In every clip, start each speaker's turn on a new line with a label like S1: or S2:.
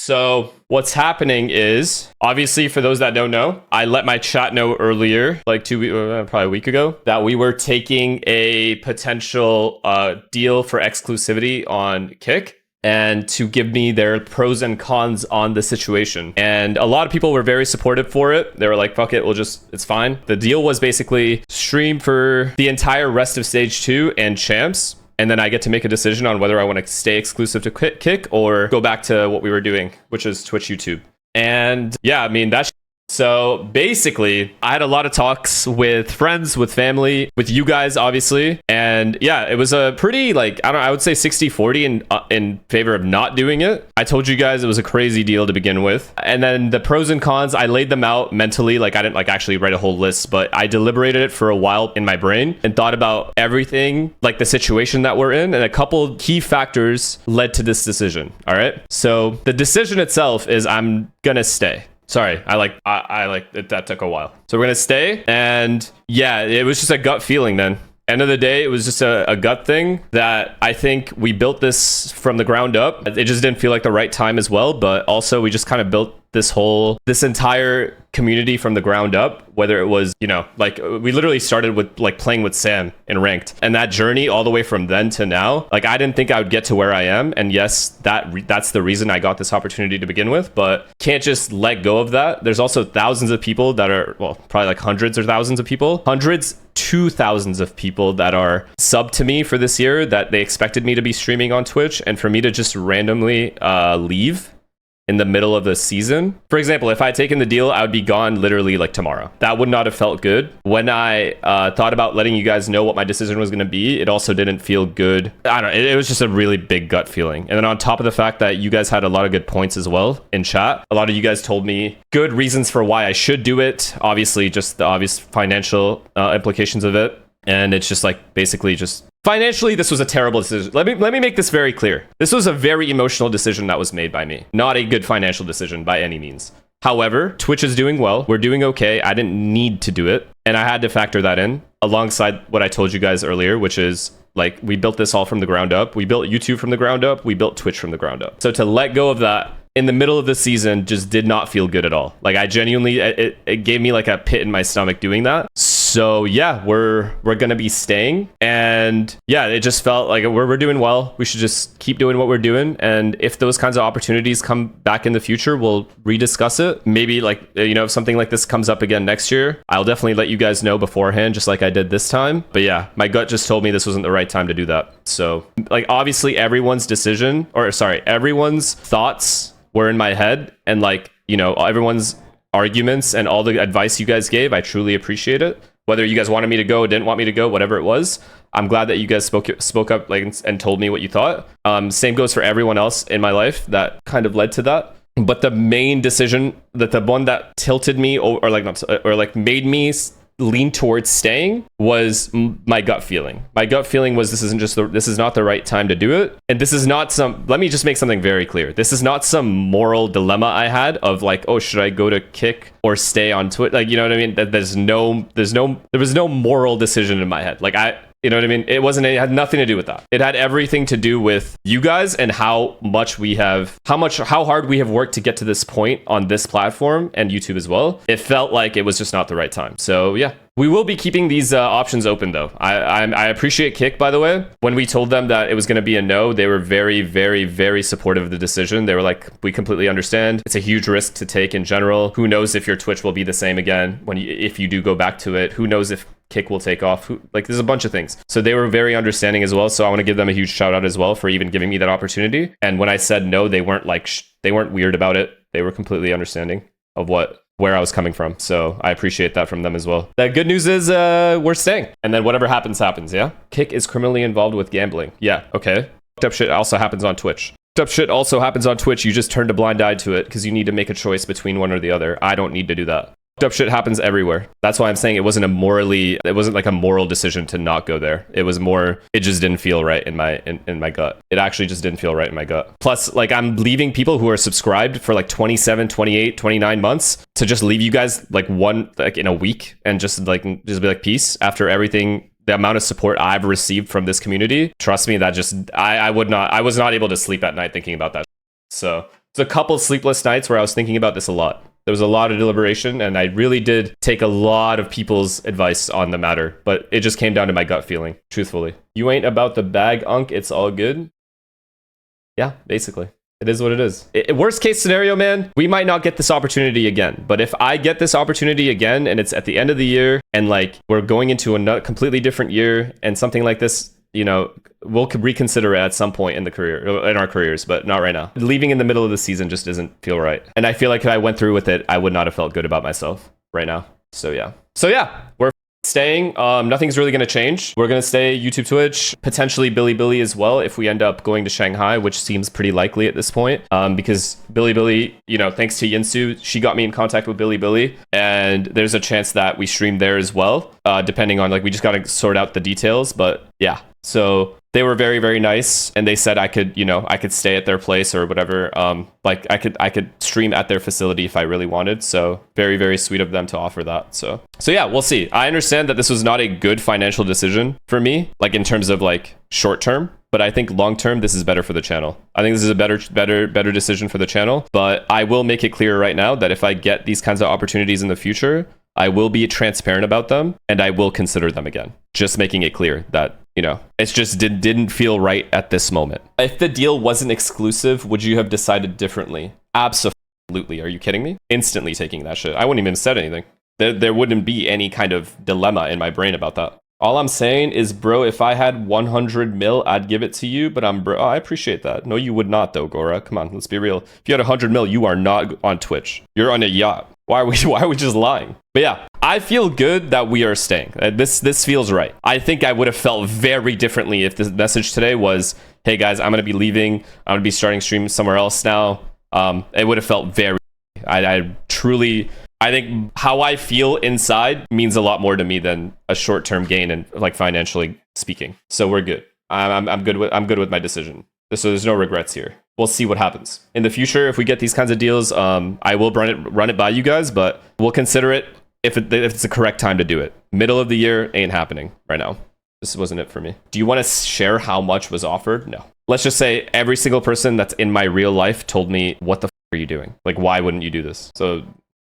S1: So what's happening is, obviously, for those that don't know, I let my chat know earlier, like probably a week ago, that we were taking a potential deal for exclusivity on Kick, and to give me their pros and cons on the situation. And a lot of people were very supportive for it. They were like, fuck it, it's fine. The deal was basically stream for the entire rest of stage 2 and champs. And then I get to make a decision on whether I want to stay exclusive to Kick or go back to what we were doing, which is Twitch, YouTube. And yeah, I mean, that's so basically, I had a lot of talks with friends, with family, with you guys, obviously. And yeah, it was a pretty, I would say 60-40 in favor of not doing it. I told you guys it was a crazy deal to begin with. And then the pros and cons, I laid them out mentally. I didn't actually write a whole list, but I deliberated it for a while in my brain and thought about everything, the situation that we're in. And a couple key factors led to this decision. All right. So the decision itself is I'm going to stay. Sorry, that took a while. So we're gonna stay, and yeah, it was just a gut feeling then. End of the day, it was just a gut thing that I think we built this from the ground up. It just didn't feel like the right time as well, but also we just kind of built this entire community from the ground up, whether it was, we literally started with playing with Sam in ranked, and that journey all the way from then to now, I didn't think I would get to where I am. And yes, that's the reason I got this opportunity to begin with, but can't just let go of that. There's also thousands of people that are, probably hundreds or thousands of people, hundreds to thousands of people that are sub to me for this year, that they expected me to be streaming on Twitch, and for me to just randomly leave in the middle of the season. For example, if I had taken the deal, I would be gone literally tomorrow. That would not have felt good. When I thought about letting you guys know what my decision was going to be, it also didn't feel good. I don't know. It was just a really big gut feeling. And then on top of the fact that you guys had a lot of good points as well in chat, a lot of you guys told me good reasons for why I should do it. Obviously, just the obvious financial implications of it. And it's just basically just financially, this was a terrible decision. Let me make this very clear. This was a very emotional decision that was made by me. Not a good financial decision by any means. However, Twitch is doing well. We're doing okay. I didn't need to do it. And I had to factor that in alongside what I told you guys earlier, which is we built this all from the ground up. We built YouTube from the ground up. We built Twitch from the ground up. So to let go of that in the middle of the season just did not feel good at all. I genuinely, it gave me a pit in my stomach doing that. So yeah, we're gonna be staying, and yeah, it just felt like we're doing well. We should just keep doing what we're doing, and if those kinds of opportunities come back in the future, we'll rediscuss it. Maybe if something like this comes up again next year, I'll definitely let you guys know beforehand, just like I did this time. But yeah, my gut just told me this wasn't the right time to do that. So obviously everyone's everyone's thoughts were in my head, and everyone's arguments and all the advice you guys gave, I truly appreciate it. Whether you guys wanted me to go, didn't want me to go, whatever it was, I'm glad that you guys spoke up and told me what you thought. Same goes for everyone else in my life that kind of led to that. But the main decision, the one that tilted me made me lean towards staying, was my gut feeling. My gut feeling was this is not the right time to do it. And this is not let me just make something very clear. This is not some moral dilemma I had of should I go to Kick or stay on Twitch? You know what I mean? There was no moral decision in my head. You know what I mean? It had nothing to do with that. It had everything to do with you guys and how hard we have worked to get to this point on this platform and YouTube as well. It felt like it was just not the right time. So yeah, we will be keeping these options open though. I appreciate Kick, by the way. When we told them that it was going to be a no, they were very, very, very supportive of the decision. They were like, we completely understand. It's a huge risk to take in general. Who knows if your Twitch will be the same again if you do go back to it? Who knows if Kick will take off? There's a bunch of things. So they were very understanding as well. So I want to give them a huge shout out as well for even giving me that opportunity. And when I said no, they weren't they weren't weird about it. They were completely understanding of where I was coming from. So I appreciate that from them as well. The good news is we're staying. And then whatever happens, yeah? Kick is criminally involved with gambling. Yeah, okay. Fucked up shit also happens on Twitch. Fucked up shit also happens on Twitch. You just turned a blind eye to it because you need to make a choice between one or the other. I don't need to do that. Fucked up shit happens everywhere. That's why I'm saying it wasn't a moral decision to not go there. It was more, it just didn't feel right in my gut. It actually just didn't feel right in my gut. Plus, I'm leaving people who are subscribed for 27, 28, 29 months to just leave you guys in a week and just be like, peace, after everything, the amount of support I've received from this community. Trust me, that just, I was not able to sleep at night thinking about that. So It's a couple sleepless nights where I was thinking about this a lot. There was a lot of deliberation, and I really did take a lot of people's advice on the matter, but it just came down to my gut feeling, truthfully. You ain't about the bag, Unk. It's all good. Yeah, basically. It is what it is. Worst case scenario, man, we might not get this opportunity again. But if I get this opportunity again, and it's at the end of the year, and like we're going into a completely different year, and something like this, you know, we'll reconsider it at some point in the career, in our careers, but not right now. Leaving in the middle of the season just doesn't feel right. And I feel like if I went through with it, I would not have felt good about myself right now. So yeah, we're staying. Nothing's really going to change. We're going to stay YouTube, Twitch, potentially Bilibili as well if we end up going to Shanghai, which seems pretty likely at this point, because Bilibili, you know, thanks to Yinsu, she got me in contact with Bilibili, and there's a chance that we stream there as well, depending on, like, we just got to sort out the details. But yeah, so they were very, very nice, and they said I could, you know, I could stay at their place or whatever. Like I could stream at their facility if I really wanted. So very, very sweet of them to offer that. So yeah, we'll see. I understand that this was not a good financial decision for me, like in terms of like short term, but I think long term this is better for the channel. I think this is a better decision for the channel. But I will make it clear right now that if I get these kinds of opportunities in the future, I will be transparent about them, and I will consider them again. Just making it clear that, you know, it's just didn't feel right at this moment. If the deal wasn't exclusive, would you have decided differently? Absolutely. Are you kidding me? Instantly taking that shit. I wouldn't even said anything. There wouldn't be any kind of dilemma in my brain about that. All I'm saying is, bro, if I had 100 mil, I'd give it to you, but I appreciate that. No, you would not though, Gora. Come on, let's be real. If you had 100 mil, you are not on Twitch. You're on a yacht. Why are we just lying? But yeah, I feel good that we are staying. This feels right. I think I would have felt very differently if the message today was, hey guys, I'm going to be leaving. I'm going to be starting stream somewhere else now. It would have felt very, I truly, I think how I feel inside means a lot more to me than a short-term gain and like financially speaking. So we're good. I'm good with my decision. So there's no regrets here. We'll see what happens in the future. If we get these kinds of deals, I will run it by you guys, but we'll consider it if it's the correct time to do it. Middle of the year ain't happening right now. This wasn't it for me. Do you want to share how much was offered? No. Let's just say every single person that's in my real life told me, what the are you doing? Like, why wouldn't you do this? So it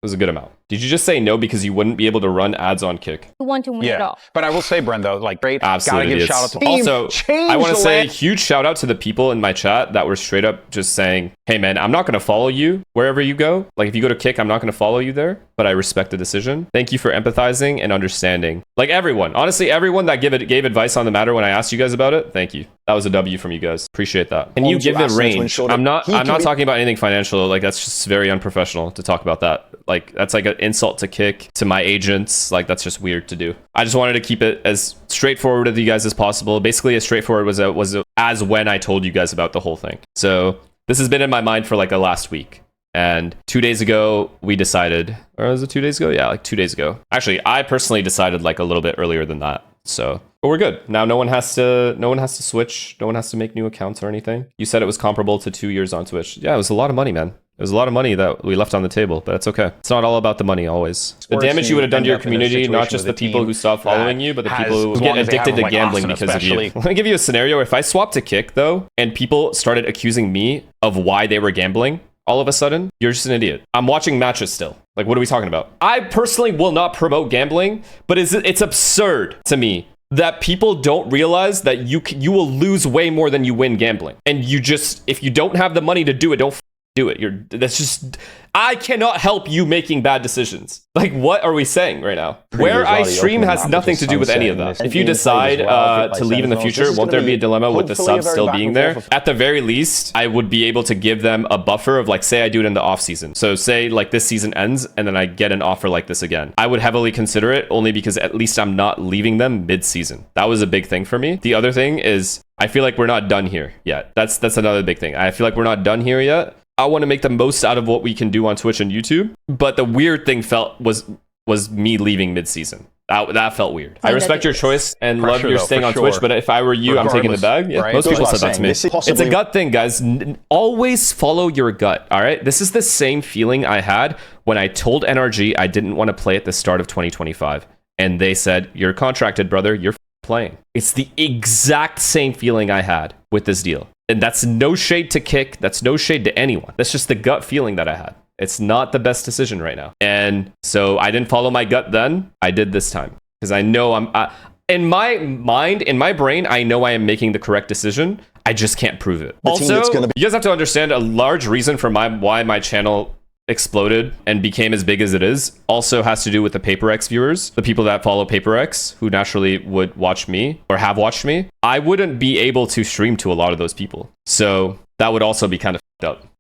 S1: was a good amount. Did you just say no because you wouldn't be able to run ads on Kick?
S2: You want to win it all.
S3: But I will say, Bren, though, like, great.
S1: Absolutely.
S3: Gotta give a shout out to
S1: also, I want to say a huge shout out to the people in my chat that were straight up just saying, hey man, I'm not going to follow you wherever you go. Like if you go to Kick, I'm not going to follow you there, but I respect the decision. Thank you for empathizing and understanding. Like everyone, honestly, everyone that gave advice on the matter when I asked you guys about it, thank you. That was a W from you guys. Appreciate that. And you give it range. I'm not talking about anything financial. Like that's just very unprofessional to talk about that. Like that's like an insult to Kick, to my agents. Like that's just weird to do. I just wanted to keep it as straightforward with you guys as possible. Basically as straightforward as when I told you guys about the whole thing. So this has been in my mind for like a last week. And 2 days ago we decided, or was it 2 days ago? Yeah, like 2 days ago. Actually, I personally decided like a little bit earlier than that. So, but we're good. Now no one has to switch. No one has to make new accounts or anything. You said it was comparable to 2 years on Twitch. Yeah, it was a lot of money, man. It was a lot of money that we left on the table, but it's okay. It's not all about the money always. The damage you would have done to your community, not just the people who stop following you, but the people who get addicted to gambling because of you. Let me give you a scenario. If I swapped to Kick though, and people started accusing me of why they were gambling, all of a sudden, you're just an idiot. I'm watching matches still. Like, what are we talking about? I personally will not promote gambling, but it's absurd to me that people don't realize that you will lose way more than you win gambling. And you just, if you don't have the money to do it, don't do it. That's just, I cannot help you making bad decisions. Like, what are we saying right now? Where I stream has nothing to do with any of that. If you decide to leave in the future, won't there be a dilemma with the subs still being there? At the very least, I would be able to give them a buffer of like, say I do it in the off season. So say like this season ends and then I get an offer like this again. I would heavily consider it only because at least I'm not leaving them mid-season. That was a big thing for me. The other thing is I feel like we're not done here yet. That's another big thing. I feel like we're not done here yet. I want to make the most out of what we can do on Twitch and YouTube. But the weird thing was me leaving mid-season. That felt weird. I respect your choice and love your staying on Twitch, but if I were you, I'm taking the bag. Yeah, right? Most people said that to me. It's a gut thing, guys. Always follow your gut, all right? This is the same feeling I had when I told NRG I didn't want to play at the start of 2025. And they said, you're contracted, brother. You're playing. It's the exact same feeling I had with this deal. And that's no shade to Kick. That's no shade to anyone. That's just the gut feeling that I had. It's not the best decision right now. And so I didn't follow my gut then. I did this time. Because I know in my mind, in my brain, I know I am making the correct decision. I just can't prove it. Also, you guys have to understand a large reason for why my channel exploded and became as big as it is also has to do with the PaperX viewers, the people that follow PaperX who naturally would watch me or have watched me. I wouldn't be able to stream to a lot of those people. So that would also be kind of fucked up.